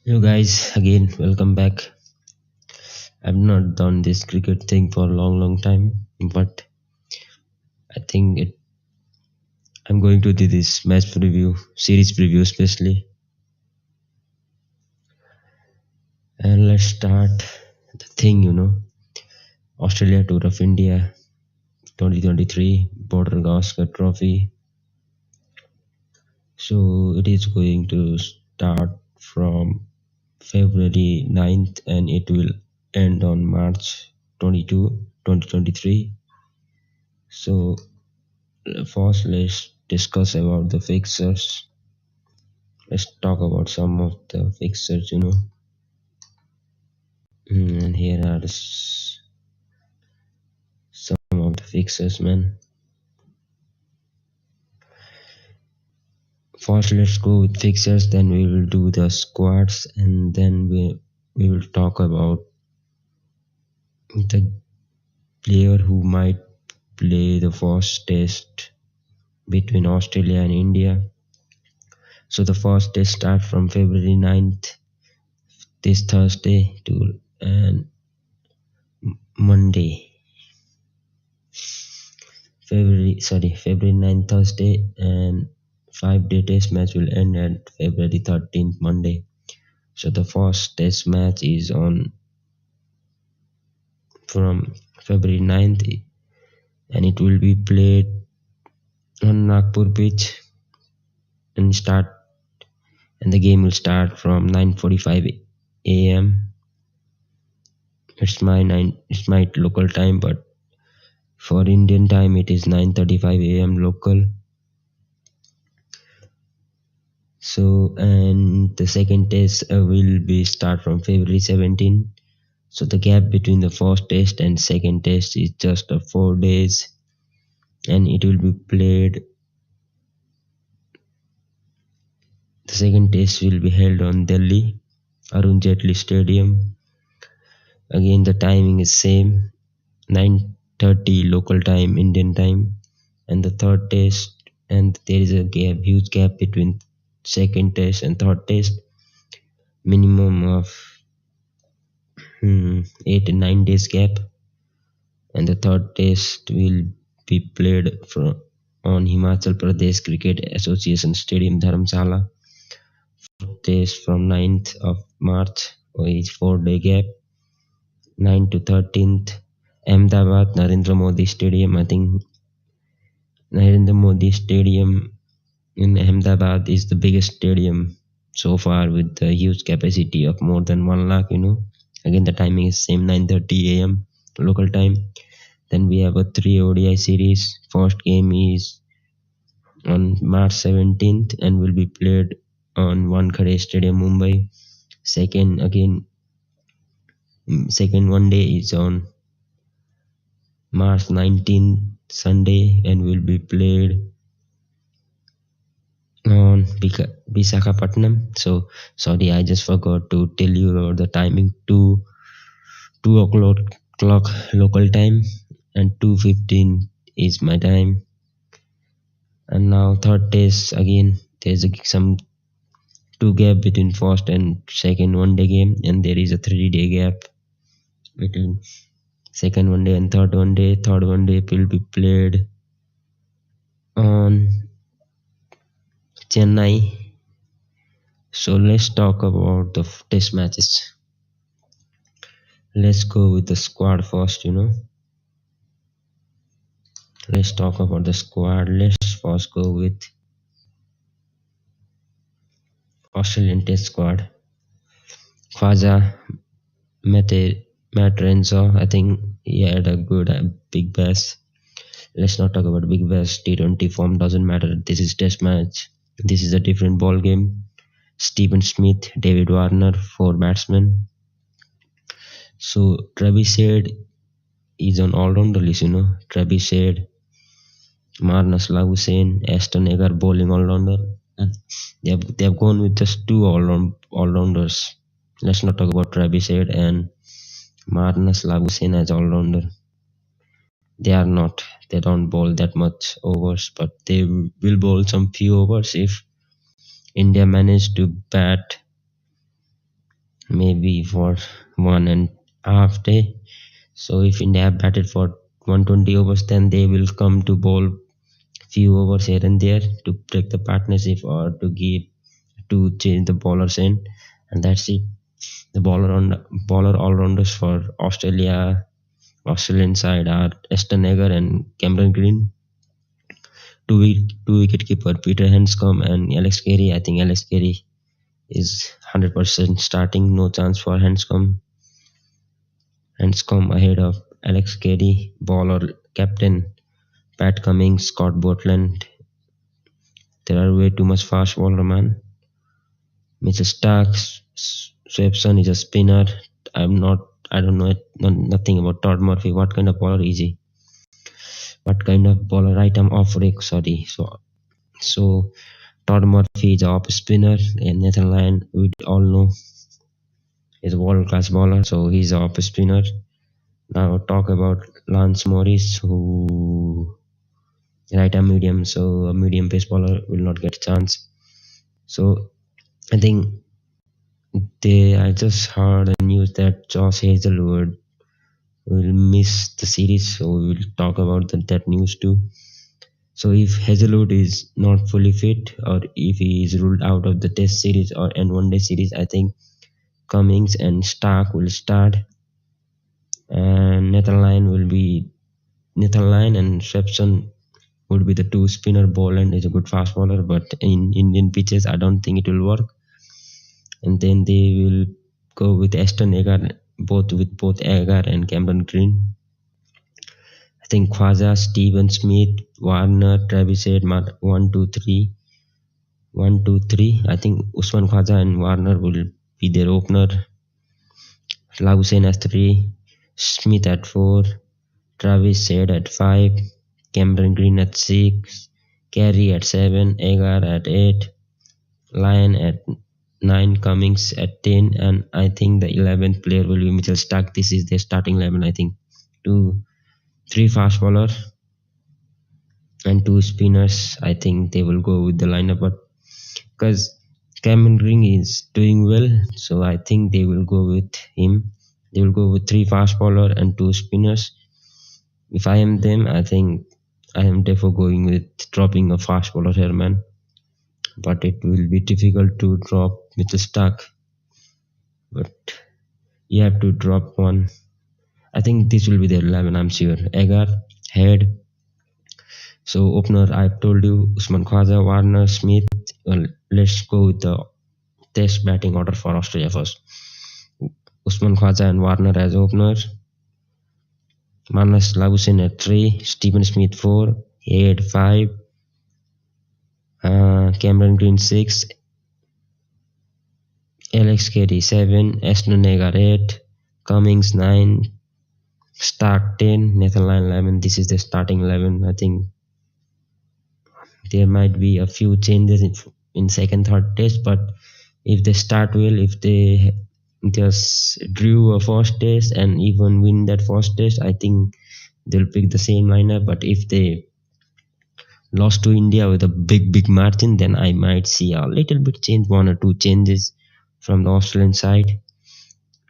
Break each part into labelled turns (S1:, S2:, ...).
S1: Hello guys, again welcome back. I've not done this cricket thing for a long time, but I think I'm going to do this match preview, series preview especially. And let's start the thing. Australia Tour of India 2023 Border-Gavaskar Trophy. So it is going to start from February 9th and it will end on March 22, 2023. So first, let's discuss about the fixtures. Let's talk about some of the fixtures. And here are some of the fixtures, man. First, let's go with fixtures. Then we will do the squads, and then we will talk about the player who might play the first test between Australia and India. So the first test starts from February 9th, this Thursday, to and Monday. February 9th Thursday, and 5-day test match will end at February 13th Monday. So the first test match is on from February 9th and it will be played on Nagpur pitch and the game will start from 9:45 a.m. It's my local time, but for Indian time it is 9:35 a.m. local. So, and the second test will be start from February 17. So the gap between the first test and second test is just 4 days, and it will be played. The second test will be held on Delhi Arun Jaitley Stadium. Again, the timing is same, 9:30 local time, Indian time, and the third test, and there is a huge gap between second test and third test, minimum of 8 and 9 days gap, and the third test will be played on Himachal Pradesh Cricket Association Stadium Dharamsala. Fourth test from 9th of March, is 4-day gap, 9 to 13th Ahmedabad Narendra Modi Stadium. I think Narendra Modi Stadium in Ahmedabad is the biggest stadium so far with a huge capacity of more than 1 lakh. Again, the timing is same, 9:30 a.m. local time. Then we have a 3 ODI series. First game is on March 17th and will be played on Wankhede Stadium, Mumbai. Second one day is on March 19th, Sunday, and will be played on Visakhapatnam. So sorry, I just forgot to tell you about the timing. 2 o'clock local time and 2:15 is my time. And now third test, again there's some 2 gap between first and second 1-day game, and there is a 3-day gap between second 1-day and third 1-day. Third 1-day will be played on Chennai. So let's talk about the test matches. Let's go with the squad first. Let's talk about the squad. Let's first go with Australian Test squad. Khwaja, Matt Renshaw, I think he had a good big bash. Let's not talk about big bash. T20 form doesn't matter. This is test match. This is a different ball game. Stephen Smith, David Warner, 4 batsmen. So Travis Head is on all-rounder list. Travis Head, Marnus Hussain, Aston Agar bowling all-rounder, and they have gone with just 2 all-rounders. Let's not talk about Travis Head and Marnus Hussain as all-rounder. They don't bowl that much overs, but they will bowl some few overs if India manage to bat maybe for 1.5 day. So if India have batted for 120 overs, then they will come to bowl few overs here and there to break the partnership or to change the bowlers in, and that's it. The bowler all rounders for Australian side are Aston Agar and Cameron Green. Two wicket keeper Peter Hanscom and Alex Carey. I think Alex Carey is 100% starting. No chance for Hanscom ahead of Alex Carey. Bowler captain Pat Cummins, Scott Botland. There are way too much fast bowler, man. Mitchell Stark, Swepson is a spinner. I don't know nothing about Todd Murphy. What kind of bowler is he? What kind of bowler? Right arm off break. Sorry. So Todd Murphy is a off spinner, and Nathan Lyon we all know is a world class bowler. So he's a off spinner. Now talk about Lance Morris, who right arm medium. So a medium pace bowler will not get a chance. So I think I just heard the news that Josh Hazelwood will miss the series, so we will talk about that news too. So if Hazelwood is not fully fit, or if he is ruled out of the Test series or and one day series, I think Cummings and Stark will start, and Nathan Lyon and Swepson would be the two spinner. Boland is a good fast bowler, but in Indian pitches, I don't think it will work. And then they will go with Aston Agar, both Agar and Cameron Green. I think Khwaja, Steven Smith, Warner, Travis Head, 1, 2, 3. 1, 2, 3. I think Usman Khwaja and Warner will be their opener. Lausen at 3, Smith at 4, Travis Head at 5, Cameron Green at 6, Carey at 7, Agar at 8, Lyon at 9, Cummings at 10, and I think the 11th player will be Mitchell Stark. This is their starting 11. I think 3 fast bowler and 2 spinners. I think they will go with the lineup, but because Cameron Green is doing well, so I think they will go with him. They will go with 3 fast bowler and 2 spinners. If I am them, I think I am therefore going with dropping a fast bowler here, man. But it will be difficult to drop Mitchell Stark. But you have to drop one. I think this will be their 11, I'm sure. Agar, Head. So opener, I've told you, Usman Khwaja, Warner, Smith. Well, let's go with the Test batting order for Australia first. Usman Khwaja and Warner as opener. Marnus Lausen at 3, Stephen Smith 4, Head 5, Cameron Green 6, Alex Carey 7, Aston Agar 8, Cummings 9, Stark 10, Nathan Lyon 11. This is the starting 11. I think there might be a few changes in second, third test, but if they start well, if they just drew a first test and even win that first test, I think they'll pick the same lineup. But if they lost to India with a big margin, then I might see a little bit change, 1 or 2 changes from the Australian side.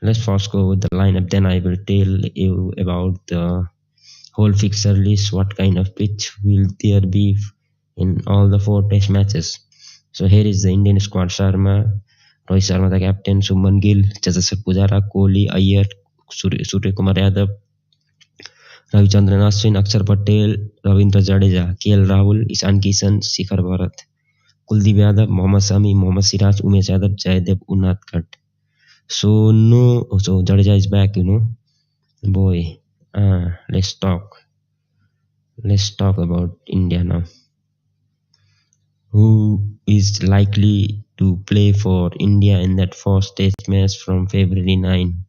S1: Let's first go with the lineup, then I will tell you about the whole fixture list, what kind of pitch will there be in all the 4 test matches. So here is the Indian squad. Rohit Sharma the captain, Suman Gill, Jazasar Pujara, Kohli, Iyer, Surya Kumar Yadav, Ravichandran Ashwin, Akshar Patel, Ravindra Jadeja, KL Rahul, Ishan Kishan, Shikhar Bharat, Kuldeep Yadav, Mohammad Shami, Mohammad Siraj, Umesh Yadav, Jaydev Unadkat. So Jadeja is back, boy. Let's talk about India now. Who is likely to play for India in that first test match from February 9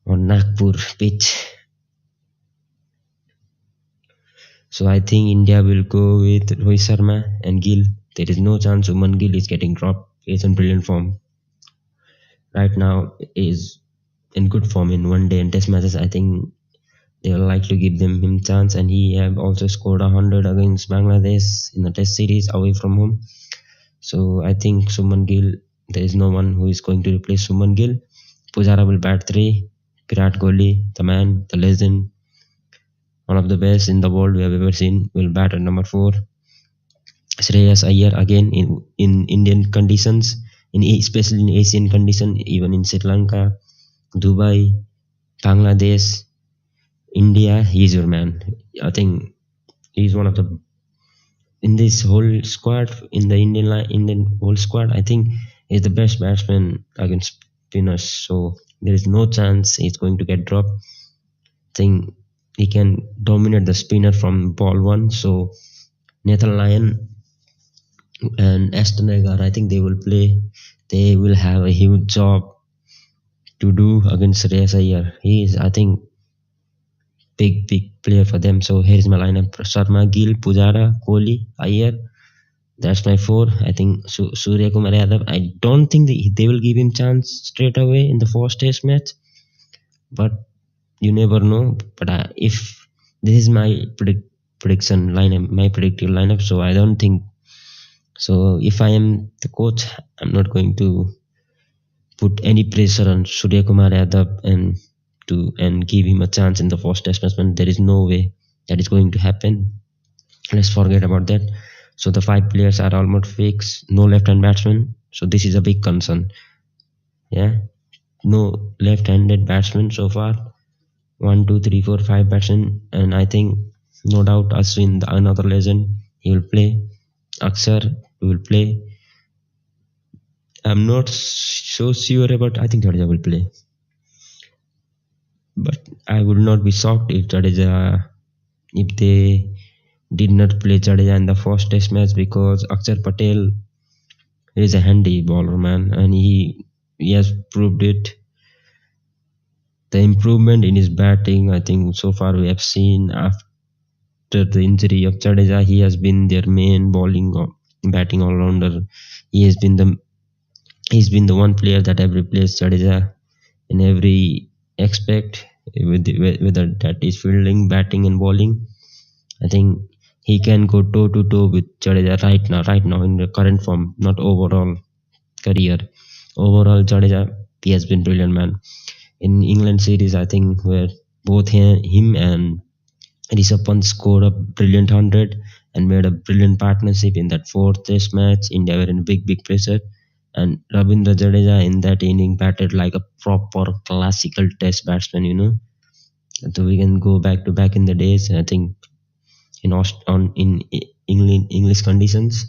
S1: on Nagpur pitch? So I think India will go with Rohit Sharma and Gill. There is no chance Suman Gill is getting dropped. He is in brilliant form. Right now is in good form in one day and test matches. I think they will likely give him chance, and he have also scored 100 against Bangladesh in the test series away from home. So I think Suman Gill There is no one who is going to replace Suman Gill. Pujara will bat 3. Virat Kohli, the man, the legend, one of the best in the world we have ever seen, will bat at number 4. Shreyas Iyer again in Indian conditions, especially in Asian condition, even in Sri Lanka, Dubai, Bangladesh, India, he's your man. I think he's one of the in this whole squad in the Indian whole squad. I think he's the best batsman against spinners. So there is no chance he's going to get dropped. I think he can dominate the spinner from ball 1. So Nathan Lyon and Aston Agar, I think they will play. They will have a huge job to do against Shreyas Iyer. He is, I think, big player for them. So here is my lineup: Sharma, Gill, Pujara, Kohli, Iyer. That's my 4. I think Surya Kumar Yadav. I don't think they will give him chance straight away in the first test match, but you never know. But if this is my prediction lineup, my predicted lineup, so I don't think so. If I am the coach, I'm not going to put any pressure on Surya Kumar Yadav and give him a chance in the first test match. There is no way that is going to happen. Let's forget about that. So the 5 players are almost fixed. No left-hand batsman. So this is a big concern. Yeah, no left-handed batsman so far. 1, 2, 3, 4, 5 batsmen, and I think no doubt Ashwin, another legend, he will play. Akshar will play. I'm not so sure about. I think Jadeja will play, but I would not be shocked if they did not play Jadeja in the first test match, because Akshar Patel is a handy bowler, man, and he has proved it. The improvement in his batting, I think so far we have seen after the injury of Jadeja, he has been their main bowling or batting all rounder. He's been the one player that have replaced Jadeja in every aspect, whether that is fielding, batting, and bowling. I think he can go toe to toe with Jadeja right now in the current form, not overall career. Overall, Jadeja, he has been brilliant, man. In England series, I think where both him and Rishabh Pant scored a brilliant 100 and made a brilliant partnership in that 4th test match. India were in big pressure, and Ravindra Jadeja in that inning batted like a proper classical test batsman, So we can go back to back in the days. I think in England English conditions,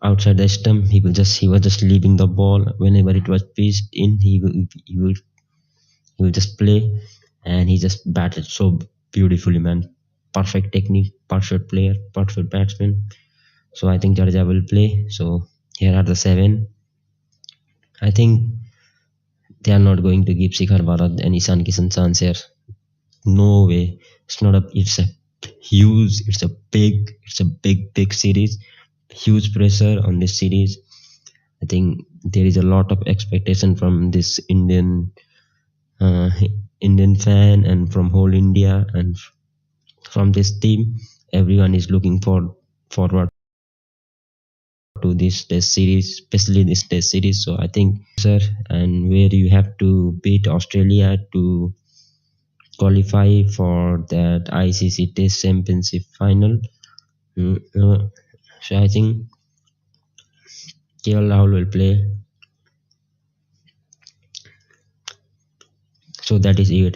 S1: outside the stump, he was just leaving the ball whenever it was pitched in. He will just play, and he just batted so beautifully, man. Perfect technique, perfect player, perfect batsman. So I think Jadeja will play. So here are the 7. I think they are not going to give Shikhar Bharat and Ishan Kishan chance here. No way. It's not a. It's a huge. It's a big series. Huge pressure on this series. I think there is a lot of expectation from this uh, Indian fan and from whole India and from this team. Everyone is looking forward to this test series, especially this test series. So I think, sir, and where you have to beat Australia to qualify for that ICC Test Championship final. So I think KL Rahul will play. So that is 8,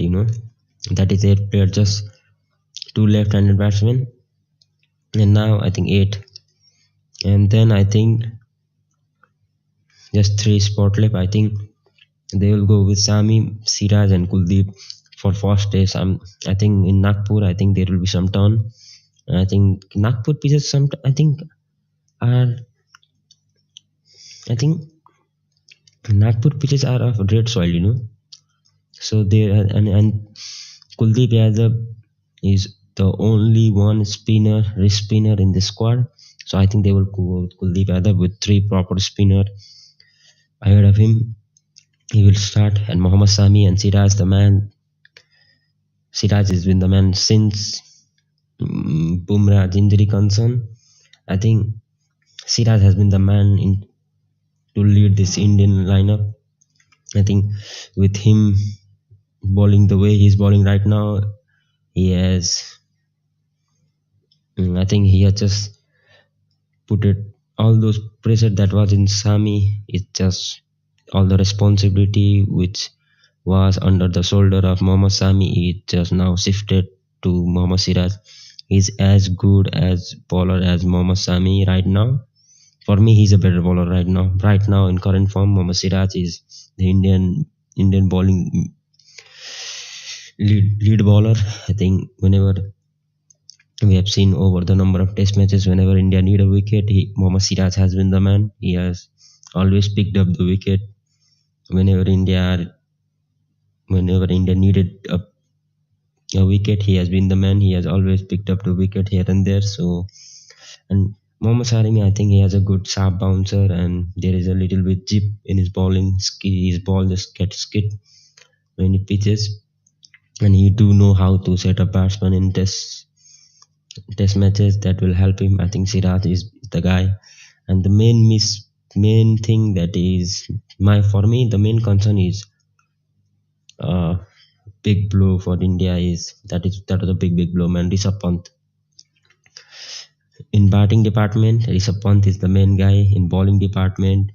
S1: that is 8 players, just 2 left-handed batsmen, and now I think 8, and then I think just 3 spot left. I think they will go with Sami, Siraj, and Kuldeep for first test. I think in Nagpur, I think there will be some turn. I think Nagpur pitches are I think Nagpur pitches are of red soil. So they are, and Kuldeep Yadav is the only one wrist spinner in the squad. So I think they will go with Kuldeep Yadav with 3 proper spinner ahead of him. He will start, and Mohammad Sami and Siraj the man. Siraj has been the man since Bumrah's injury concern. I think Siraj has been the man to lead this Indian lineup. I think with him bowling the way he's bowling right now, he has. I think he has just put it all those pressure that was in Sami. It's just all the responsibility which was under the shoulder of Mohammad Sami. It just now shifted to Mohammad Siraj. He's as good as bowler as Mohammad Sami right now. For me, he's a better bowler right now. Right now, in current form, Mohammad Siraj is the Indian bowling lead bowler. I think whenever we have seen over the number of test matches, whenever India need a wicket, Mohammad Siraj has been the man. He has always picked up the wicket whenever India needed a wicket. He has been the man. He has always picked up the wicket here and there. So, and Mohammad Sarimi, I think he has a good sharp bouncer, and there is a little bit jip in his bowling. His ball just gets skid when he pitches, and he do know how to set up batsman in test matches that will help him. I think Siraj is the guy, and the main thing that is for me the main concern is big blow for India is that was a big blow, man. Rishabh Pant in batting department, Rishabh Pant is the main guy. In bowling department,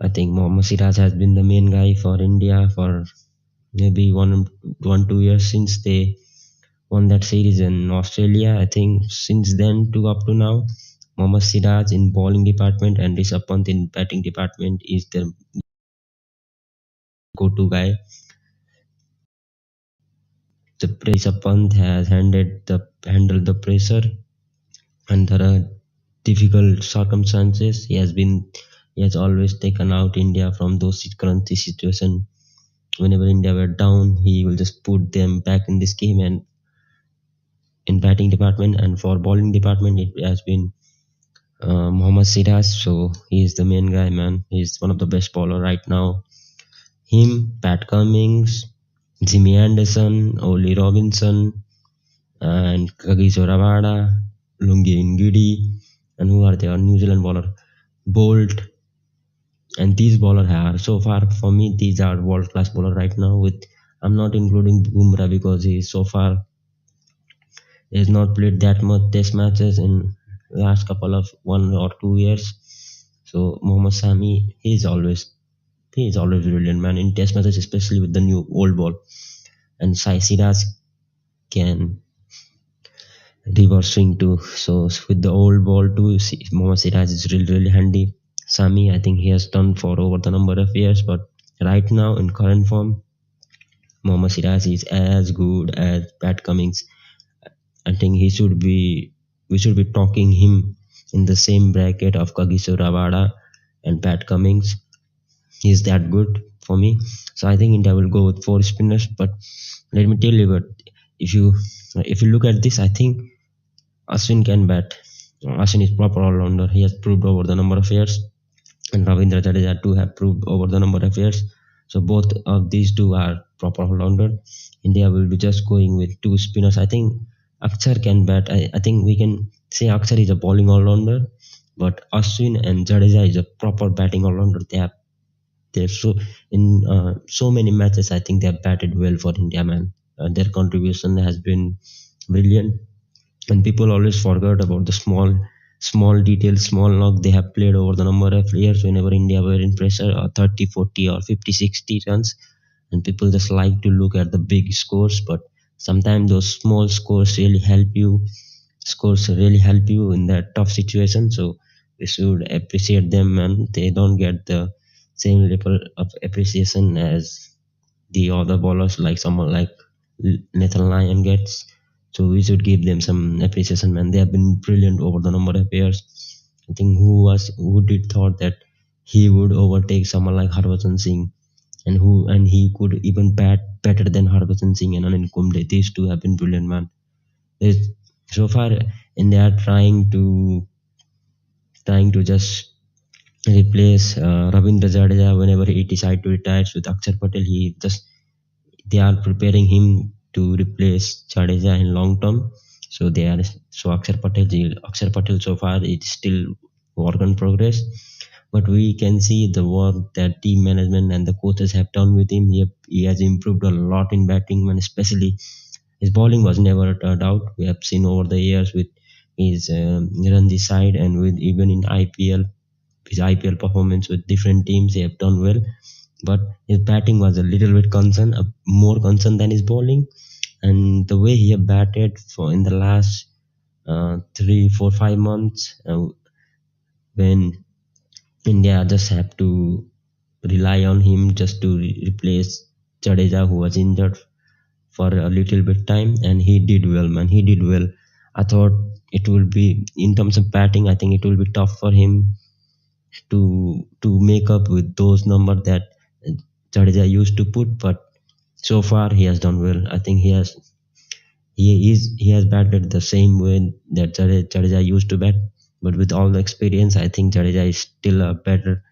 S1: I think Mohammad Siraj has been the main guy for India for maybe 2 years since they won that series in Australia. I think since then to up to now, Mohammad Siraj in bowling department and Rishabh Pant in batting department is the go-to guy. The Rishabh Pant has handled the pressure under difficult circumstances. He has always taken out India from those current situations. Whenever India were down, he will just put them back in this game. And in batting department and for bowling department, it has been Mohammad Siraj. So he is the main guy, man. He's one of the best bowler right now. Him, Pat Cummins, Jimmy Anderson, Oli Robinson, and Kagiso Rabada, Lungi Ngidi, and who are there? New Zealand bowler Bolt. And these bowlers are so far for me, these are world class bowler right now. I'm not including Bumrah because he so far has not played that much test matches in last couple of 1 or 2 years. So Mohammad Sami, he is always brilliant, man, in test matches, especially with the new old ball. And Sai Siraj can reverse swing too. So with the old ball too, Mohammad Siraj is really handy. Sami, I think he has done for over the number of years, but right now in current form, Mohammad Siraj is as good as Pat Cummins. I think we should be talking him in the same bracket of Kagiso Rabada and Pat Cummins. He is that good for me. So I think India will go with 4 spinners. But let me tell you what, if you look at this, I think Ashwin can bat. Ashwin is proper all-rounder. He has proved over the number of years. And Ravindra Jadeja too have proved over the number of years. So both of these two are proper all-rounder. India will be just going with 2 spinners. I think Akshar can bat. I think we can say Akshar is a bowling all-rounder, but Ashwin and Jadeja is a proper batting all-rounder. They're so many matches. I think they have batted well for India, man. Their contribution has been brilliant, and people always forget about the small details, small knock they have played over the number of years whenever India were in pressure, 30, 40 or 50, 60 runs. And people just like to look at the big scores, but sometimes those small scores really help you. Scores really help you in that tough situation. So we should appreciate them, and they don't get the same level of appreciation as the other bowlers, like someone like Nathan Lyon gets. So we should give them some appreciation, man. They have been brilliant over the number of years. I think who did thought that he would overtake someone like Harbhajan Singh, and he could even bat better than Harbhajan Singh and Anil Kumble. These two have been brilliant, man. There's, so far, and they are trying to just replace Ravindra Jadeja whenever he decides to retire with Akshar Patel. They are preparing him to replace Jadeja in long term. So Akshar Patel so far it's still work in progress. But we can see the work that team management and the coaches have done with him. He has improved a lot in batting, and especially his bowling was never a doubt. We have seen over the years with his Ranji side and with even in IPL, his IPL performance with different teams, he have done well. But his batting was a little bit concern, more concern than his bowling. And the way he have batted for in the last 3, 4, 5 months, when India just have to rely on him just to replace Jadeja, who was injured for a little bit time, and he did well, man. He did well. I thought it will be in terms of batting. I think it will be tough for him to make up with those numbers that Jadeja used to put, but so far he has done well. I think he has batted the same way that Jadeja used to bat, but with all the experience, I think Jadeja is still a better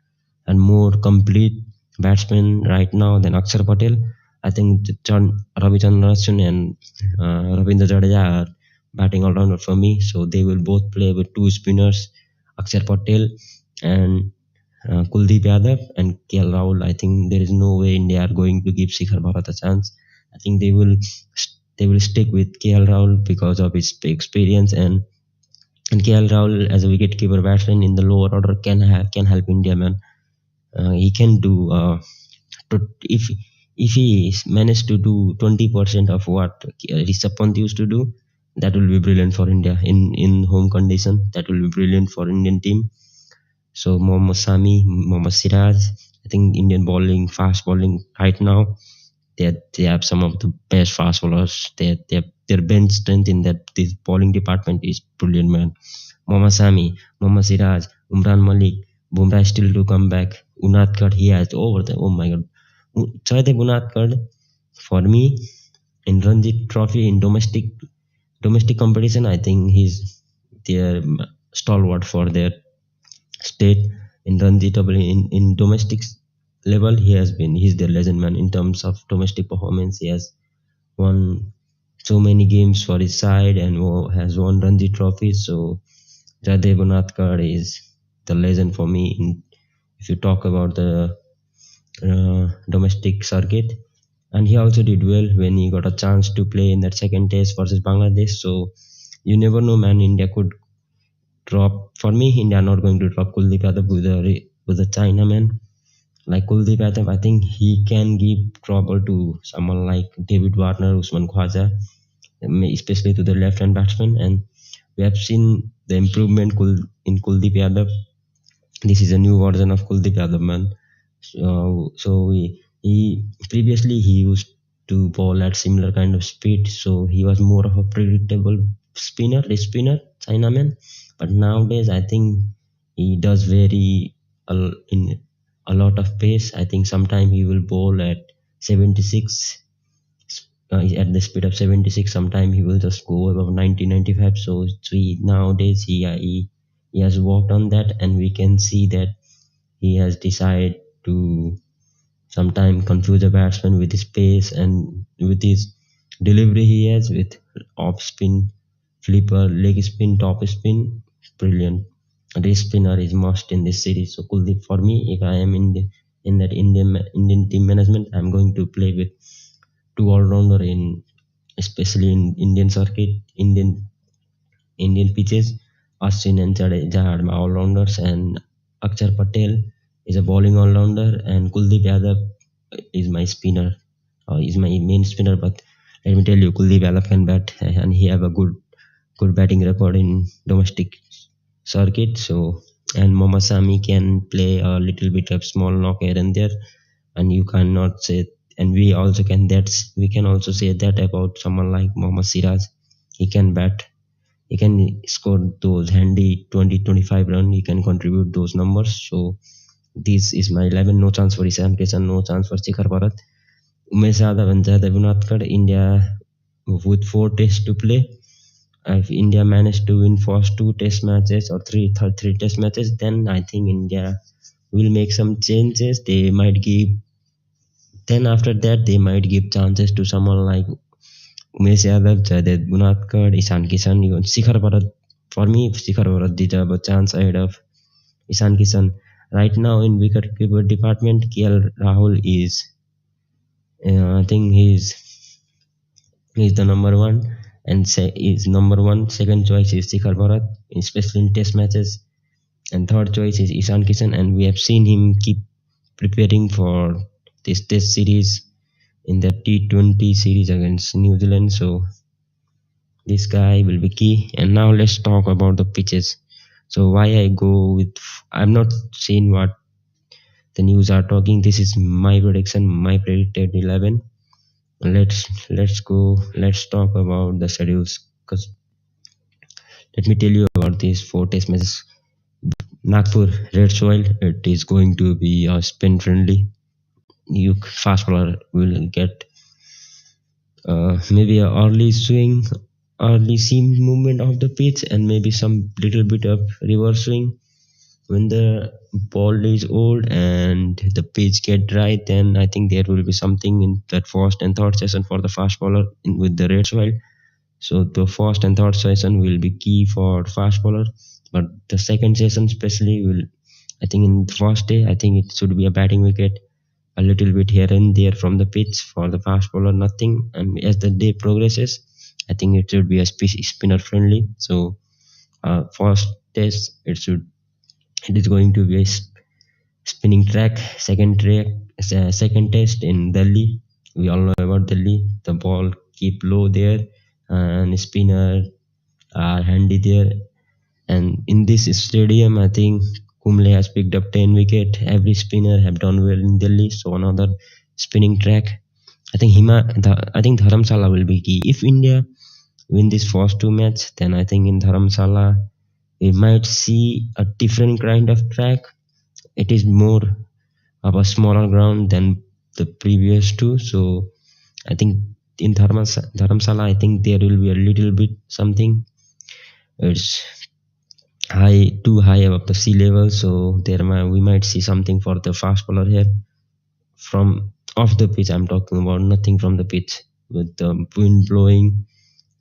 S1: and more complete batsman right now than Akshar Patel. I think Ravichandran Ashwin and Ravindra Jadeja are batting all rounder for me, so they will both play with two spinners, Akshar Patel and Kuldeep Yadav and KL Rahul. I think there is no way India are going to give Shikhar Bharat a chance. I think they will stick with KL Rahul because of his experience, and KL Rahul as a wicketkeeper batsman in the lower order can help India, man. He can do if he managed to do 20% of what Rishabh Pant used to do, that will be brilliant for India in home condition. That will be brilliant for Indian team. So Mohammad Sami, Mohammad Siraj, I think Indian bowling, fast bowling right now, they have some of the best fast bowlers. Their bench strength in that this bowling department is brilliant, man. Mohammad Sami, Mohammad Siraj, Umran Malik, Bumrah is still to come back. Unadkat, he has over the oh my god. Sadev Unadkat, for me in Ranji Trophy in domestic competition, I think he's their stalwart for their state in Ranji Trophy in domestic level. He's their legend, man. In terms of domestic performance, he has won so many games for his side and has won Ranji trophies. So Jadev Unadkat is the legend for me. If you talk about the domestic circuit, and he also did well when he got a chance to play in that second test versus Bangladesh. So you never know, man. India could drop. For me, India are not going to drop Kuldeep Yadav with a Chinaman like Kuldeep Yadav. I think he can give trouble to someone like David Warner, Usman Khwaja, especially to the left-hand batsman. And we have seen the improvement in Kuldeep Yadav. This is a new version of Kuldeep Yadav, man. So he previously he used to bowl at similar kind of speed, so he was more of a predictable spinner, Chinaman. But nowadays, I think he does vary in a lot of pace. I think sometimes he will bowl at 76 at the speed of 76. Sometimes he will just go above 90, 95. So nowadays he has worked on that, and we can see that he has decided to sometimes confuse a batsman with his pace and with his delivery he has with off spin, flipper, leg spin, top spin. Brilliant. This spinner is must in this series. So Kuldeep, for me, if I am in that Indian team management, I'm going to play with two all rounder in especially in Indian circuit, Indian pitches. Ashwin and Jadeja are my all rounders, and Akshar Patel is a bowling all rounder, and Kuldeep Yadav is my spinner, is my main spinner. But let me tell you, Kuldeep Yadav can bat, and he have a good batting record in domestic circuit. So and Mohammad Sami can play a little bit of small knock here and there, and you cannot say. And we can also say that about someone like Mohammad Siraj. He can bat. He can score those handy 20-25 run. He can contribute those numbers. So this is my 11. No chance for Ishan Kishan. No chance for Shikhar Bharat. Umesh Yadav and Jadev Unadkat. India with 4 tests to play. If India managed to win first 2 test matches or three test matches, then I think India will make some changes. They might give. Then after that, they might give chances to someone like Umesh Yadav, Jadev Unadkat, Ishan Kishan, even Shikhar Bharat. For me, Shikhar Bharat deserve a chance ahead of Ishan Kishan. Right now in wicketkeeper department, KL Rahul is, I think he's the number one, and is number one. Second choice is Shikhar Bharat, especially in Test matches, and third choice is Ishan Kishan. And we have seen him keep preparing for this Test series in the T20 series against New Zealand. So this guy will be key. And now let's talk about the pitches. So why I go with, I'm not saying what the news are talking. This is my prediction, my predicted 11. Let's go. Let's talk about the schedules. Cause let me tell you about these 4 test matches. Nagpur red soil. It is going to be spin friendly. You fast bowler will get maybe a early swing, early seam movement of the pitch, and maybe some little bit of reverse swing. When the ball is old and the pitch get dry, then I think there will be something in that first and third session for the fast bowler with the red soil. So the first and third session will be key for fast bowler, but the second session especially will, I think in the first day, I think it should be a batting wicket, a little bit here and there from the pitch for the fast bowler, nothing. And as the day progresses, I think it should be a spinner friendly. So first test, it is going to be a spinning track. Second test in Delhi. We all know about Delhi. The ball keep low there, and spinner are handy there. And in this stadium, I think Kumble has picked up 10 wicket. Every spinner have done well in Delhi. So another spinning track. I think I think Dharamsala will be key. If India win this first 2 match, then I think in Dharamsala we might see a different kind of track. It is more of a smaller ground than the previous two. So I think in Dharamsala, I think there will be a little bit something. It's too high above the sea level, so we might see something for the fast bowler here from off the pitch. I'm talking about nothing from the pitch, with the wind blowing,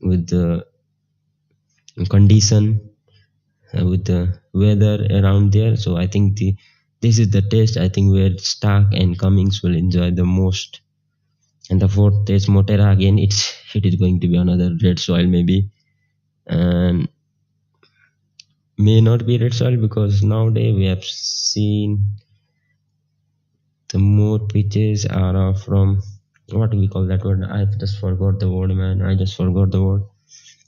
S1: with the condition, with the weather around there. So I think this is the test, I think, where Stark and Cummings will enjoy the most. And the fourth test, Motera, again, it is going to be another red soil maybe, and may not be red soil, because nowadays we have seen the more pitches are from, what do we call that word? I just forgot the word, man. I just forgot the word.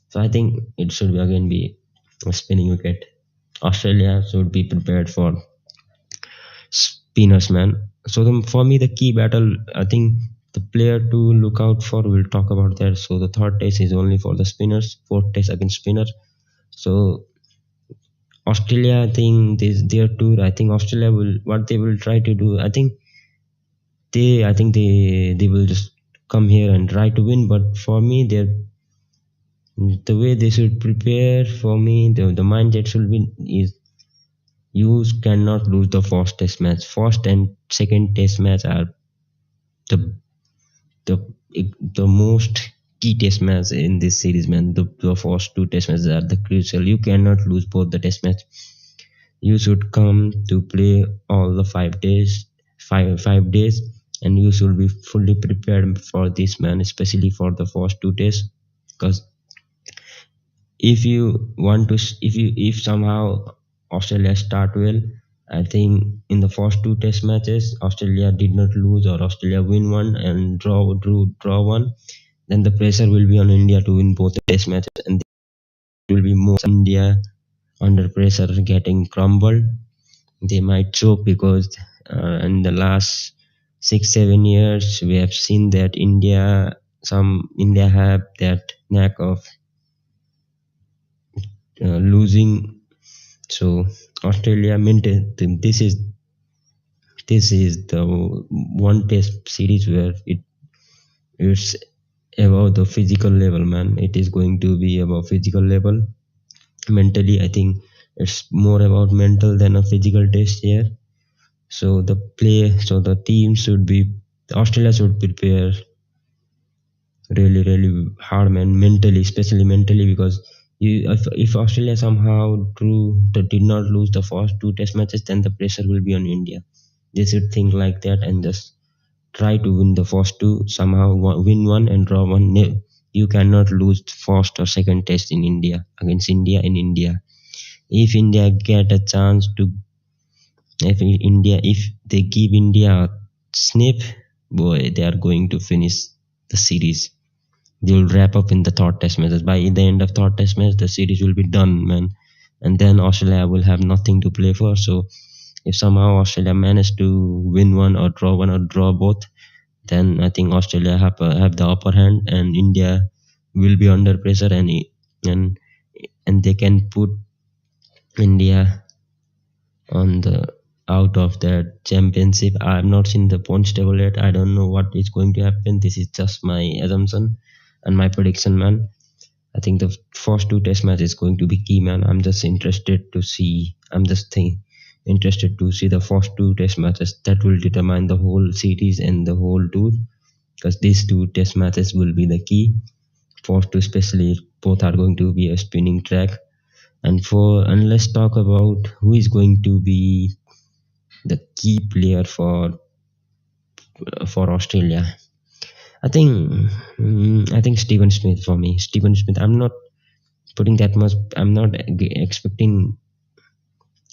S1: So I think it should be again be a spinning wicket. Australia should be prepared for spinners, man. So for me, the key battle, I think the player to look out for, we'll talk about that. So the third test is only for the spinners, fourth test against spinner. So Australia, I think this their tour. I think Australia will, what they will try to do. I think they will just come here and try to win. But for me, the way they should prepare, for me, the mindset should be is, you cannot lose the first test match. First and second test match are the the the most key test match in this series, man. The first 2 test matches are the crucial. You cannot lose both the test match. You should come to play all the 5 days, five days, and you should be fully prepared for this, man. Especially for the first 2 tests, because if you want to, if somehow Australia start well, I think in the first 2 test matches Australia did not lose, or Australia win one and draw one, then the pressure will be on India to win both the test matches, and there will be more India under pressure getting crumbled. They might choke, because in the last 6-7 years we have seen that India have that knack of losing. So Australia maintain, this is the one test series where it's about the physical level, man. It is going to be about physical level. Mentally, I think it's more about mental than a physical test here. So the team should be, Australia should prepare really hard, man, mentally, especially mentally, because if Australia somehow did not lose the first two test matches, then the pressure will be on India. They should think like that and just try to win the first two, somehow win one and draw one. You cannot lose first or second test in India against India in India. If India get a chance to, if they give India a snip, boy, they are going to finish the series. They will wrap up in the third test matches. By the end of third test match, the series will be done, man. And then Australia will have nothing to play for. So if somehow Australia manage to win one or draw both, then I think Australia have the upper hand, and India will be under pressure, and and they can put India on the out of that championship. I have not seen the points table yet. I don't know what is going to happen. This is just my assumption and my prediction, man. I think the first two test matches is going to be key, man. I'm just interested to see. Interested to see the first two test matches that will determine the whole series and the whole tour, because these two test matches will be the key. First two, especially, both are going to be a spinning track. And let's talk about who is going to be the key player for Australia. I think I think Stephen Smith for me. Stephen Smith. I'm not putting that much. I'm not expecting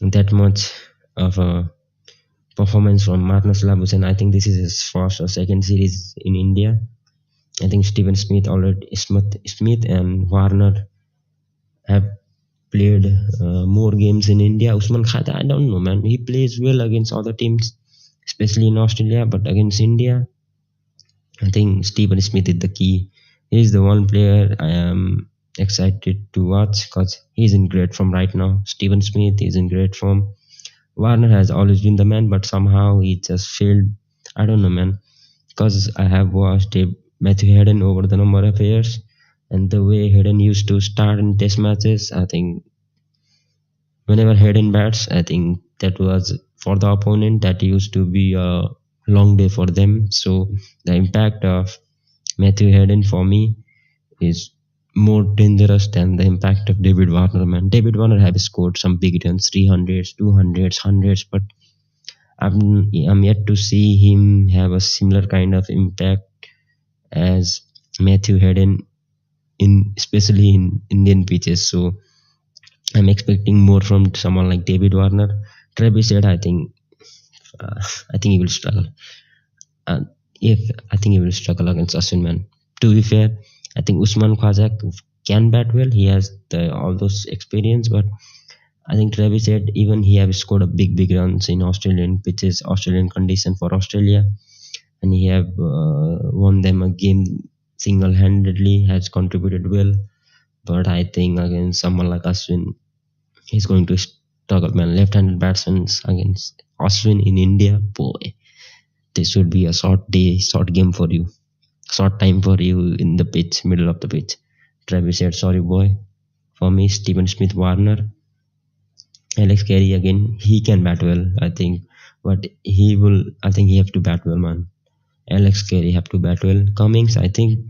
S1: that much of a performance from Marnus Labuschagne. I think this is his first or second series in India. I think Stephen Smith Smith and Warner have played more games in India. Usman Khada, I don't know, man. He plays well against other teams, especially in Australia, but against India, I think Stephen Smith is the key. He's the one player I am excited to watch because he's in great form right now. Stephen Smith is in great form. Warner has always been the man, but somehow he just failed. I don't know, man. Because I have watched Matthew Hayden over the number of years, and the way Hayden used to start in test matches, I think whenever Hayden bats, I think that was for the opponent, that used to be a long day for them. So the impact of Matthew Hayden for me is more dangerous than the impact of David Warner, man. David Warner have scored some big runs, 300s, 200s, 100s, but I'm yet to see him have a similar kind of impact as Matthew Hayden, especially in Indian pitches. So I'm expecting more from someone like David Warner. Travis said, I think he will struggle. If I think he will struggle against Ashwin, man. To be fair, I think Usman Khwaja can bat well. He has all those experience, but I think Travis said even he have scored a big runs in Australian pitches, Australian condition for Australia, and he have won them a game single-handedly. Has contributed well, but I think against someone like Ashwin, he's going to struggle, man. Left-handed batsmen against Ashwin in India, boy, this would be a short game for you, short time for you in the pitch, middle of the pitch. Travis said, sorry, boy. For me, Stephen Smith, Warner, Alex Carey again. He can bat well, I think, but he will. I think he have to bat well, man. Alex Carey have to bat well. Cummings, I think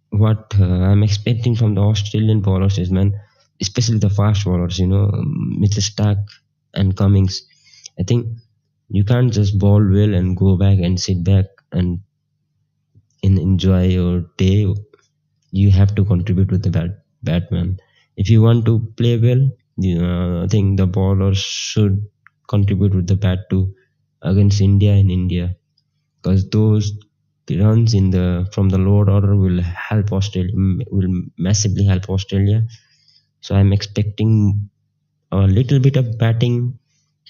S1: what I'm expecting from the Australian bowlers is, man, especially the fast bowlers, Mitchell Starc and Cummings. I think you can't just bowl well and go back and sit back and enjoy your day. You have to contribute with the batman. If you want to play well, I think the bowlers should contribute with the bat too against India in India, because those runs from the lower order will help Australia, will massively help Australia. So I'm expecting a little bit of batting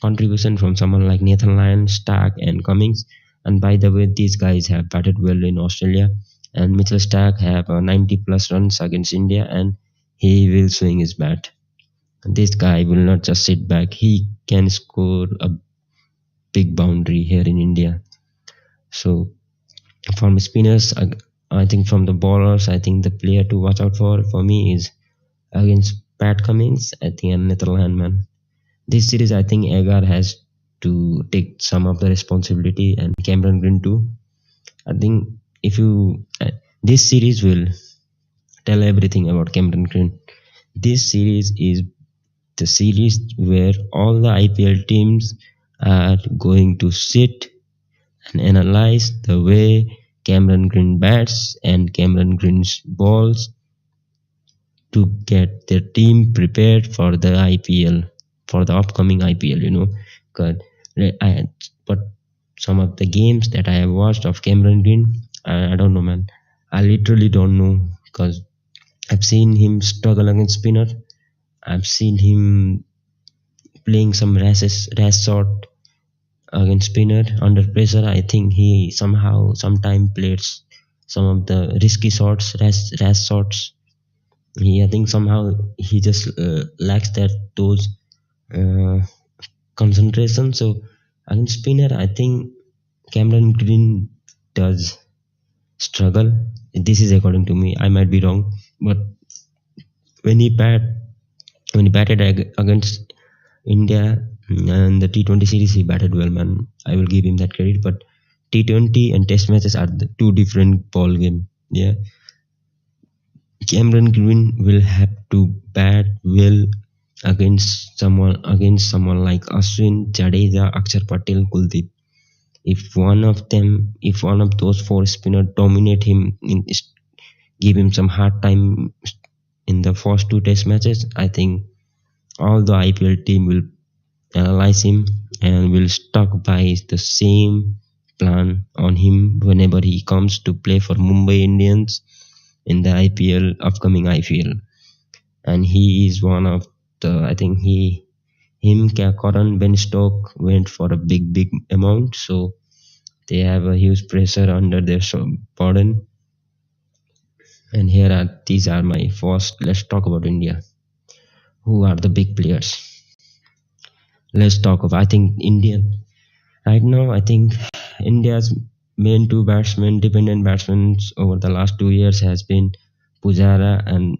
S1: contribution from someone like Nathan Lyon, Starc, and Cummings. And by the way, these guys have batted well in Australia. And Mitchell Starc have 90 plus runs against India, and he will swing his bat. This guy will not just sit back. He can score a big boundary here in India. So from spinners, I think from the bowlers, I think the player to watch out for me is against Pat Cummins, I think, and Nathan Lyon, man. This series, I think Agar has to take some of the responsibility, and Cameron Green too. I think if you this series will tell everything about Cameron Green. This series is the series where all the IPL teams are going to sit and analyze the way Cameron Green bats and Cameron Green's balls to get their team prepared for the IPL, for the upcoming IPL. Cause I but some of the games that I have watched of Cameron Green, I don't know, man. I literally don't know because I've seen him struggle against spinner. I've seen him playing some rash shot against spinner under pressure. I think he somehow sometime plays some of the risky shots, rash shots. I think somehow he just lacks those uh, concentration. So against spinner, I think Cameron Green does struggle. This is according to me. I might be wrong, but when he bat when he batted against India and the T20 series, he batted well, man. I will give him that credit. But T20 and Test matches are the two different ball game. Yeah, Cameron Green will have to bat well against someone like Ashwin, Jadeja, Akshar Patel, Kuldeep. If one of those four spinners dominate him, give him some hard time in the first two Test matches, I think all the IPL team will analyze him and will stuck by the same plan on him whenever he comes to play for Mumbai Indians in the upcoming IPL. And he is one of the, I think Karan Ben Stoke went for a big amount, so they have a huge pressure under their burden. And these are my first. Let's talk about India. Who are the big players? Let's talk about. I think India right now. I think India's main two batsmen, dependent batsmen over the last 2 years has been Pujara and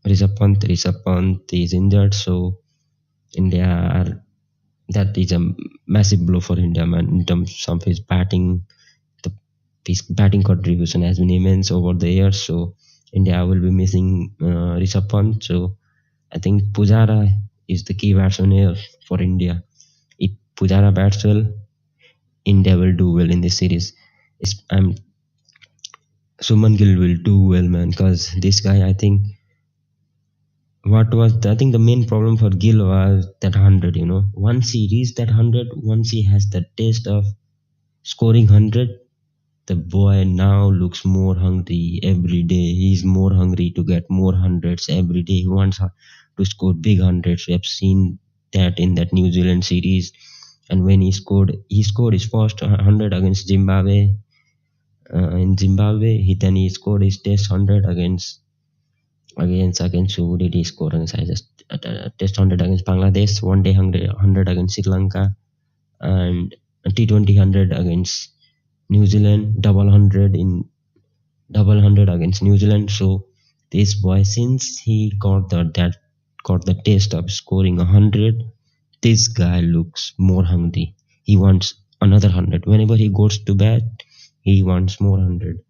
S1: Rishabh Pant. Rishabh Pant is injured, so India are, that is a massive blow for India, man. In terms of the, his batting contribution has been immense over the years. So India will be missing Rishabh Pant. So I think Pujara is the key batsman here for India. If Pujara bats well, India will do well in this series. Suman Gill will do well, man, because this guy, I think, I think the main problem for Gill was that 100. Once he reached that 100, once he has the taste of scoring 100, the boy now looks more hungry every day. He's more hungry to get more hundreds every day. He wants to score big hundreds. We have seen that in that New Zealand series, and when he scored his first 100 against Zimbabwe. In Zimbabwe, then he scored his test 100 against who did he score against? I just test 100 against Bangladesh, one day 100 against Sri Lanka, and T20 100 against New Zealand, double 100 against New Zealand. So this boy, since he got the taste of scoring 100, this guy looks more hungry. He wants another 100. Whenever he goes to bat, he wants more 100.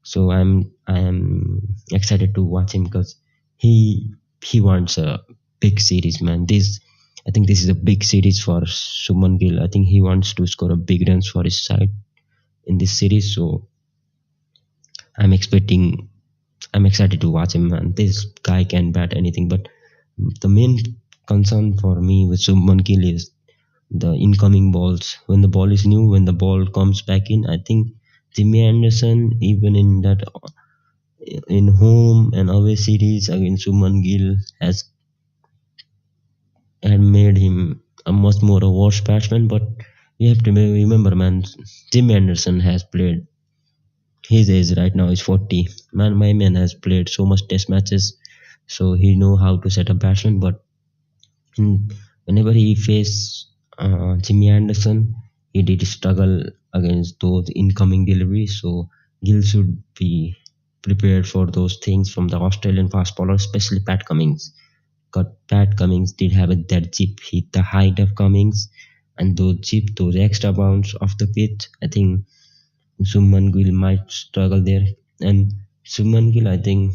S1: So I am excited to watch him because he wants a big series, man. I think this is a big series for Suman Gill. I think he wants to score a big runs for his side in this series. So I'm excited to watch him, man. This guy can bat anything, but the main concern for me with Suman Gill is the incoming balls. When the ball is new, when the ball comes back in, I think Jimmy Anderson, even in home and away series against Suman Gill, had made him a much more a worse batsman. But you have to remember, man, Jimmy Anderson has played. His age right now is 40. Man, my man has played so much test matches, so he know how to set a batsman. But whenever he faced Jimmy Anderson, he did struggle against those incoming deliveries. So Gill should be prepared for those things from the Australian fast bowler, especially Pat Cummins. Because Pat Cummins did have that chip hit the height of Cummins, and those extra bounce off the pitch. I think Suman Gill might struggle there, and Suman Gill, I think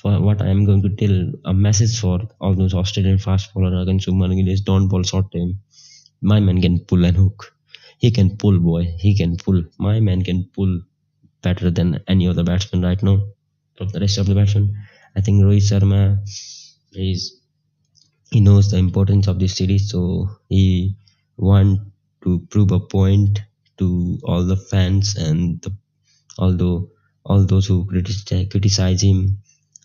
S1: for what I am going to tell a message for all those Australian fast bowler against Subman Gill is don't bowl short time. My man can pull and hook. He can pull, boy. He can pull. My man can pull better than any other batsman right now. From the rest of the batsmen, I think Rohit Sharma is he knows the importance of this series, so he want to prove a point to all the fans and although all those who criticize him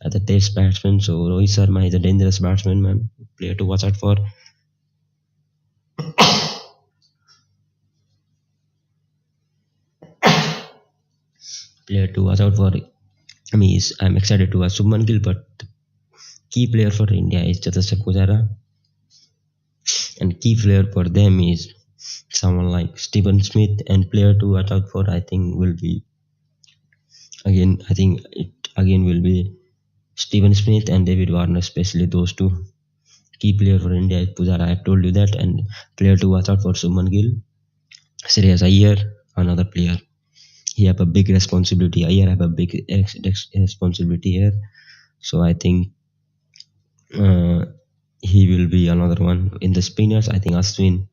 S1: as a test batsman. So Rohit Sharma is a dangerous batsman, man. Player to watch out for. Player to watch out for. I mean, I'm excited to watch Subman Gill, but the key player for India is Cheteshwar Pujara, and key player for them is someone like Stephen Smith. And player to watch out for, I think, will be again. I think it again will be Stephen Smith and David Warner, especially those two. Key player for India is Pujara. I've told you that, and player to watch out for Subman Gill. Shreyas Iyer, another player. He have a big responsibility. Iyer have a big responsibility here. So I think he will be another one. In the spinners, I think Ashwin,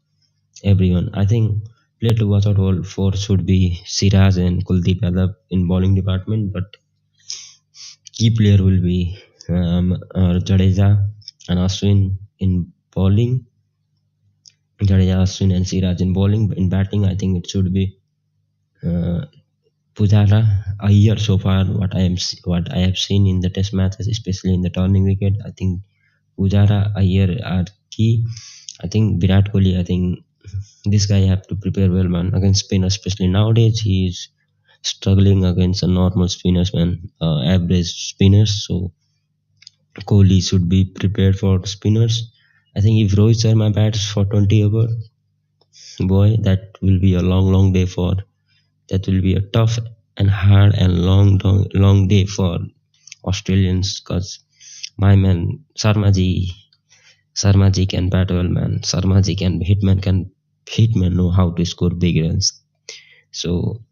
S1: everyone. I think player to watch out for should be Siraj and Kuldeep Yadav in bowling department, but key player will be Jadeja and Ashwin in bowling. Jadeja, Ashwin, and Siraj in bowling. In batting, I think it should be uh, Pujara. A year so far, what I have seen in the Test matches, especially in the turning wicket, I think Pujara, a year are key. I think Virat Kohli, I think this guy have to prepare well, man, against spinners, especially nowadays. He is struggling against a normal spinners, man, average spinners. So Kohli should be prepared for spinners. I think if Rohit Sharma bats for 20 over, boy, that will be a long day for. That will be a tough and hard and long day for Australians, because my man Sarmaji can bat well, man. Sarmaji can Hitman know how to score big runs. So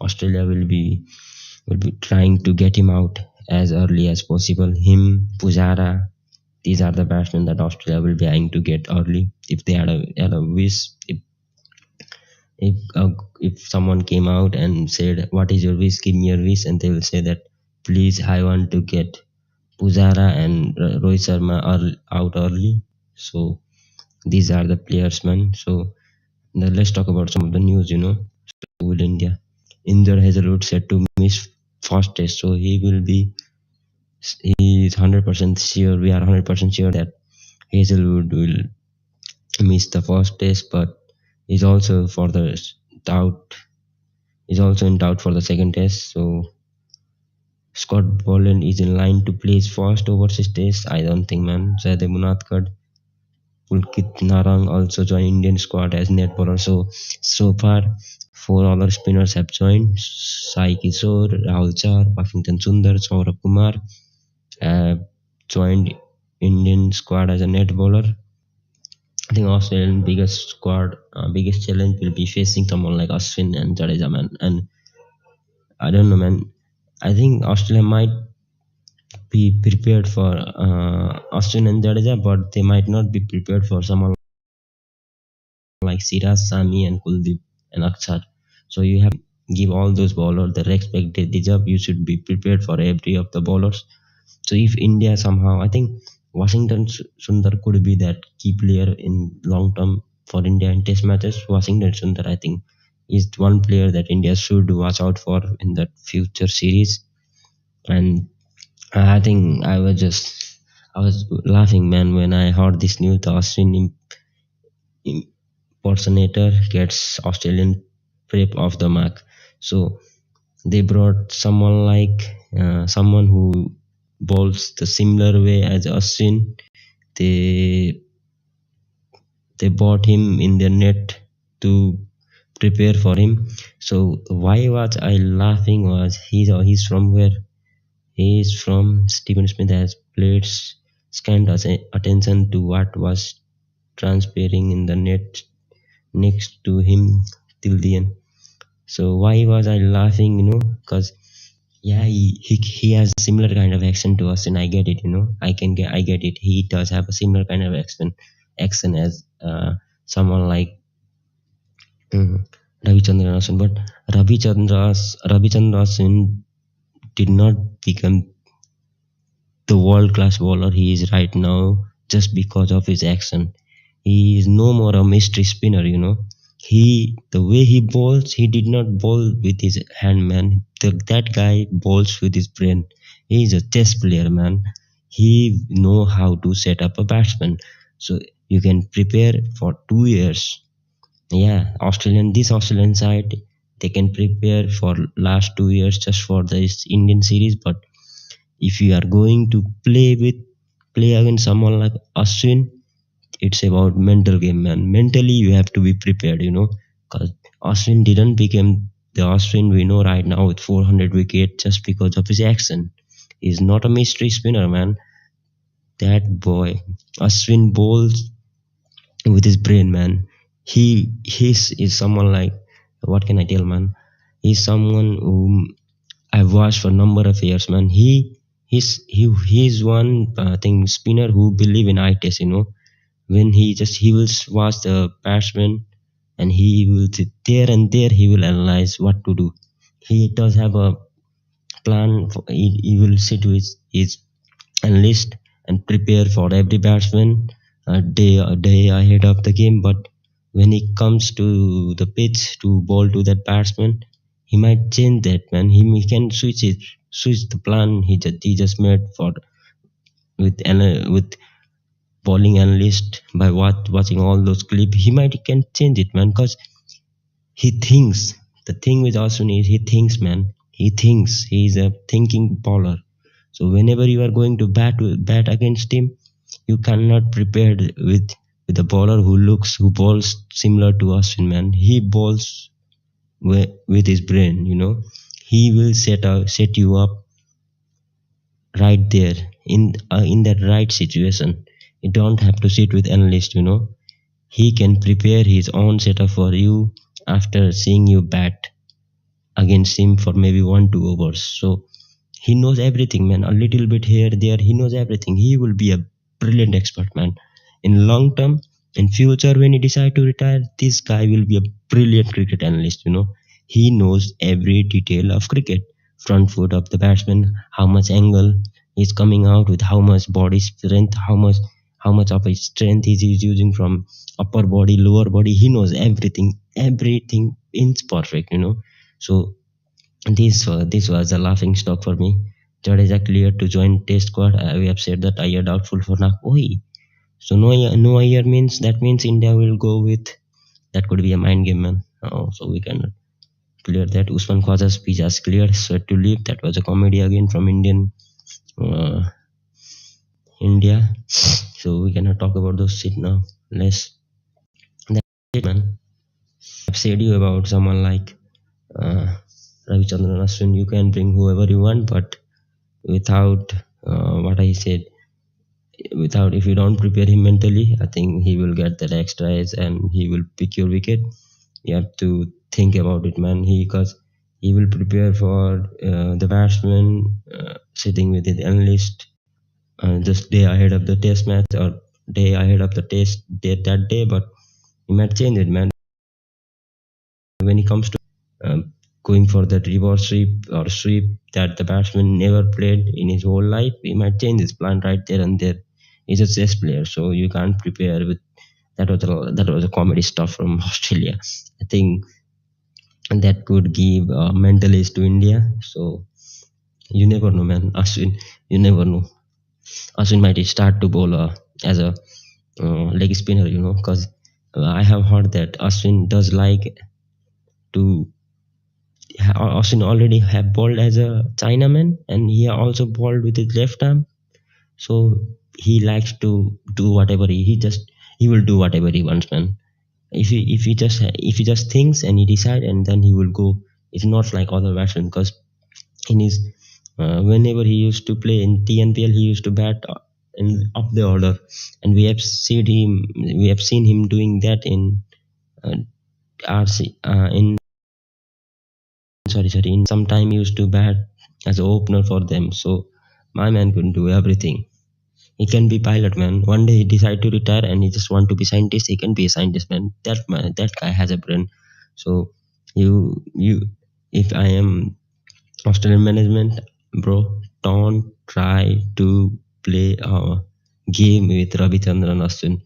S1: Australia will be trying to get him out as early as possible. Him, Pujara, these are the batsmen that Australia will be trying to get early. If they had a wish, if someone came out and said, "What is your wish? Give me your wish," and they will say that, "Please, I want to get Pujara and Rohit Sharma out early." So these are the players, man. So now let's talk about some of the news. With India, Inder Hazelwood said to miss first test, so he is 100% sure. We are 100% sure that Hazelwood will miss the first test, but is also for the doubt. Is also in doubt for the second test. So Scott Boland is in line to play his first overseas test. I don't think, man. Zaide Munatkad, Pulkit Narang also joined Indian squad as net bowler. So far, four other spinners have joined. Sai Kishore, Rahul Char, Buffington Sundar, Saurabh Kumar have joined Indian squad as a net bowler. I think Australian biggest challenge will be facing someone like Ashwin and Jadeja, man. And I don't know, man. I think Australia might be prepared for Ashwin and Jadeja, but they might not be prepared for someone like Siraj, Sami, and Kuldeep and Akshar. So you have to give all those bowlers the respect they deserve. You should be prepared for every of the bowlers. So if India somehow, I think Washington Sundar could be that key player in long term for India in Test matches. Washington Sundar, I think, is one player that India should watch out for in the future series. And I think I was laughing, man, when I heard this news. The Australian impersonator gets Australian prep off the mark. So they brought someone who bowls the similar way as Ashwin. They they bought him in their net to prepare for him. So why was I laughing was he's from where? He is from Stephen Smith has played scant attention to what was transpiring in the net next to him till the end. So why was I laughing? Because Yeah, he has similar kind of accent to us, and I get it. I get it. He does have a similar kind of accent as someone like mm, Ravichandran Ashwin. But Ravichandran Ashwin did not become the world class bowler he is right now just because of his action. He is no more a mystery spinner. The way he bowls, he did not bowl with his hand, man. That guy bowls with his brain. He is a chess player, man. He know how to set up a batsman. So you can prepare for 2 years. Yeah, this Australian side, they can prepare for last 2 years just for this Indian series. But if you are going to play against someone like Ashwin, it's about mental game, man. Mentally, you have to be prepared. Because Ashwin didn't become the Ashwin we know right now with 400 wickets just because of his action. He's not a mystery spinner, man. That boy, Ashwin bowls with his brain, man. He's is someone like, what can I tell, man? He's someone whom I've watched for a number of years, man. He's one thing spinner who believe in eye test. When he will watch the batsman, and he will sit there and there he will analyze what to do. He does have a plan. He will sit with his analyst and prepare for every batsman a day ahead of the game. But when he comes to the pitch to bowl to that batsman, he might change that, man. He can switch the plan he just made for with bowling analyst by watching all those clips. He might can change it, man, because he thinks. The thing with Austin is he thinks, man. He thinks. He's a thinking bowler. So whenever you are going to bat against him, you cannot prepare with a bowler who bowls similar to Austin, man. He bowls with his brain. He will set you up right there in that right situation. You don't have to sit with analyst. He can prepare his own setup for you after seeing you bat against him for maybe 1 2 overs. So he knows everything, man. A little bit here, there, he knows everything. He will be a brilliant expert, man. In long term, in future, when he decide to retire, this guy will be a brilliant cricket analyst. He knows every detail of cricket. Front foot of the batsman, how much angle he's coming out with, how much body strength, how much of his strength he's using from upper body, lower body. He knows everything. Everything is perfect. So this was a laughing stock for me. Jadeja cleared to join Test squad. We have said that Iyer doubtful for now. Oi. So no Iyer means India will go with, that could be a mind game, man. So we can clear that. Usman Khwaja's speech has cleared. Sweat to leave. That was a comedy again from uh, India. So we cannot talk about those shit now. That's it, man. I've said you about someone like uh, Ravichandran Ashwin. You can bring whoever you want, but without what I said, without, if you don't prepare him mentally, I think he will get that extra edge and he will pick your wicket. You have to think about it, man. Because he will prepare for the batsman sitting with the analyst just day ahead of the test match or day ahead of the test day that day, but he might change it, man. When he comes to going for that reverse sweep that the batsman never played in his whole life, he might change his plan right there and there. He's a chess player, so you can't prepare with that was a comedy stuff from Australia. I think that could give mental age to India. So you never know, man. Ashwin, you never know. Ashwin might start to bowl as a leg spinner, because I have heard that Ashwin does like to Austin already have bowled as a Chinaman, and he also bowled with his left arm. So he likes to do whatever he will do whatever he wants, man. If he just thinks and he decide, and then he will go. It's not like other batsmen, because in his whenever he used to play in TNPL, he used to bat in up the order, and we have seen him doing that in uh, RC in sorry, in sometime he used to bat as an opener for them. So my man can do everything. He can be pilot, man. One day he decide to retire and he just want to be scientist. He can be a scientist, man. That guy has a brain. So you, if I am Australian management, bro, don't try to play a game with Ravichandran Ashwin.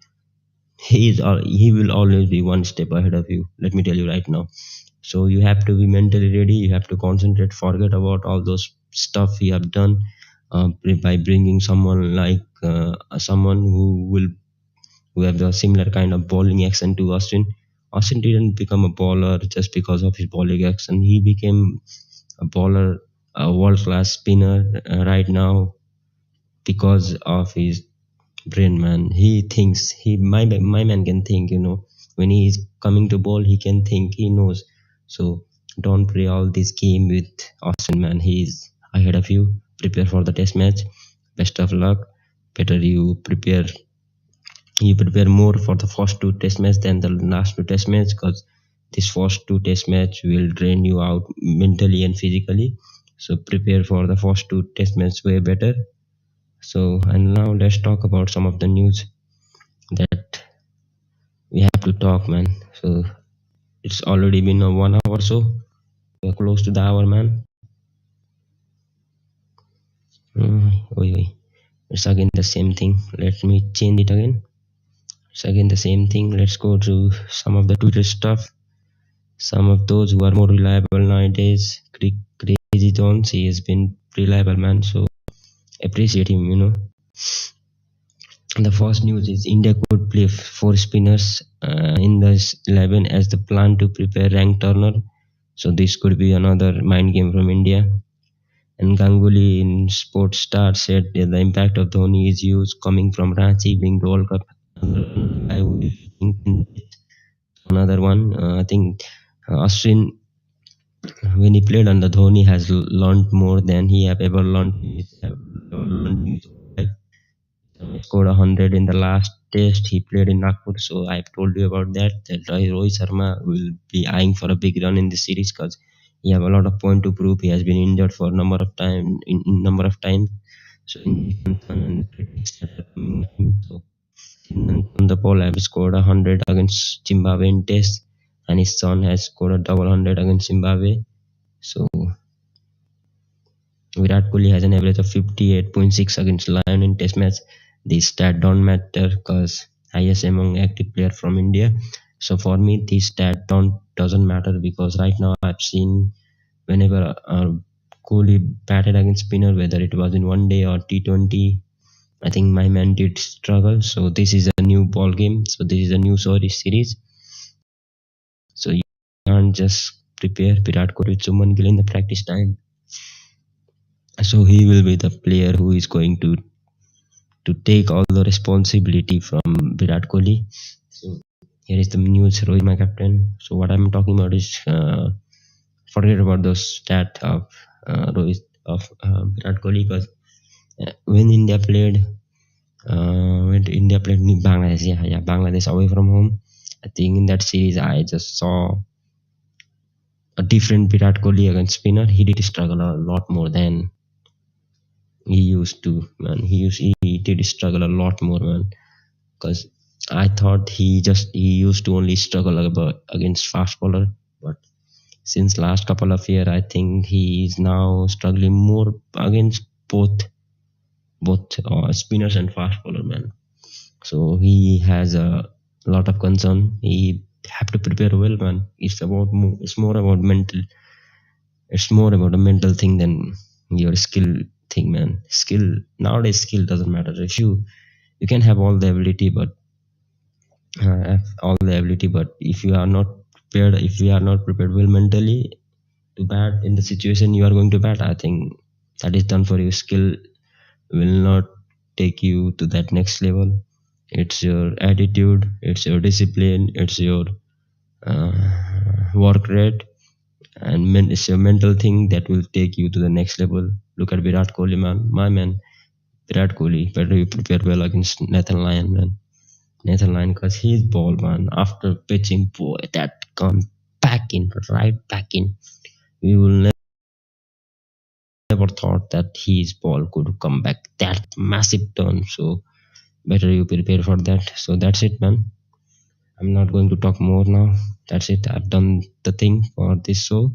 S1: He will always be one step ahead of you. Let me tell you right now. So you have to be mentally ready. You have to concentrate. Forget about all those stuff you have done by bringing someone like someone who have the similar kind of bowling action to Austin. Austin didn't become a bowler just because of his bowling action. He became a bowler, a world class spinner right now because of his brain, man. He thinks. My man can think, when he is coming to ball he can think, he knows. So don't play all this game with Austin, man. He is ahead of you. Prepare for the test match. Best of luck. Better you prepare more for the first two test match than the last two test match, because this first two test match will drain you out mentally and physically. So prepare for the first two test match way better. So, and now let's talk about some of the news that we have to talk, man. So it's already been a 1 hour, so we're close to the hour, man. Oi, oi. It's again the same thing. Let me change it again. It's again the same thing. Let's go to some of the Twitter stuff. Some of those who are more reliable nowadays. Crazy Jones, he has been reliable, man. So appreciate him. The first news is India could play four spinners in the 11 as the plan to prepare ranked Turner. So this could be another mind game from India. And Ganguly in Sports Star said that the impact of Dhoni is huge, coming from Ranchi winning the World Cup. I would think another one. I think Ashwin, when he played under Dhoni, has learned more than he have ever learned in his life. Scored 100 in the last test he played in Nagpur. So I've told you about that. That Rohit Sharma will be eyeing for a big run in this series because he have a lot of point to prove. He has been injured for a number of number of times. So and critics are coming at him. So on the ball have scored 100 against Zimbabwe in test, and his son has scored a double 100 against Zimbabwe. So Virat Kohli has an average of 58.6 against Lion in Test match. This stat don't matter because highest among active player from India. So for me, this stat don't doesn't matter because right now I've seen whenever Kohli batted against spinner, whether it was in one day or T20, I think my man did struggle. So this is a new ball game. So this is a new series. So you can't just prepare Virat Kohli with Suman Gill in the practice time. So he will be the player who is going to take all the responsibility from Virat Kohli. So here is the news, Rohit, my captain. So what I'm talking about is forget about the stat of Rohit of Virat Kohli, because when India played Bangladesh, Bangladesh away from home, I think in that series I just saw a different Virat Kohli against spinner. He did struggle a lot more than he used to, man. He did struggle a lot more, man, because I thought he used to only struggle against fast bowler, but since last couple of year I think he is now struggling more against both spinners and fast bowler, man. So he has a lot of concern. He have to prepare well, man. It's more about mental. It's more about a mental thing than your skill thing, man. Skill doesn't matter. If you can have all the ability, but if you are not prepared, if you are not prepared well mentally to bat in the situation you are going to bat, I think that is done for you. Skill will not take you to that next level. It's your attitude, it's your discipline, it's your work rate, and it's your mental thing that will take you to the next level. Look at Virat Kohli, man. My man, Virat Kohli. Better you prepare well against Nathan Lyon, man. Nathan Lyon, because his ball, man, after pitching, boy, that come back in, right back in. We will never never thought that his ball could come back that massive turn. So better you prepare for that. So that's it, man. I'm not going to talk more now. That's it. I've done the thing for this show.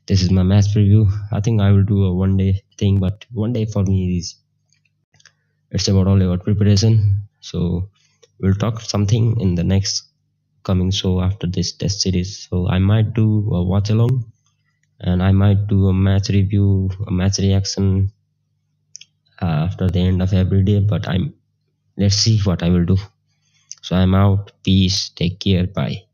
S1: This is my match preview. I think I will do a one day thing, but one day for me is it's about all about preparation. So we'll talk something in the next coming show after this test series. So I might do a watch along, and I might do a match review, a match reaction after the end of every day. But let's see what I will do. So I'm out. Peace. Take care. Bye.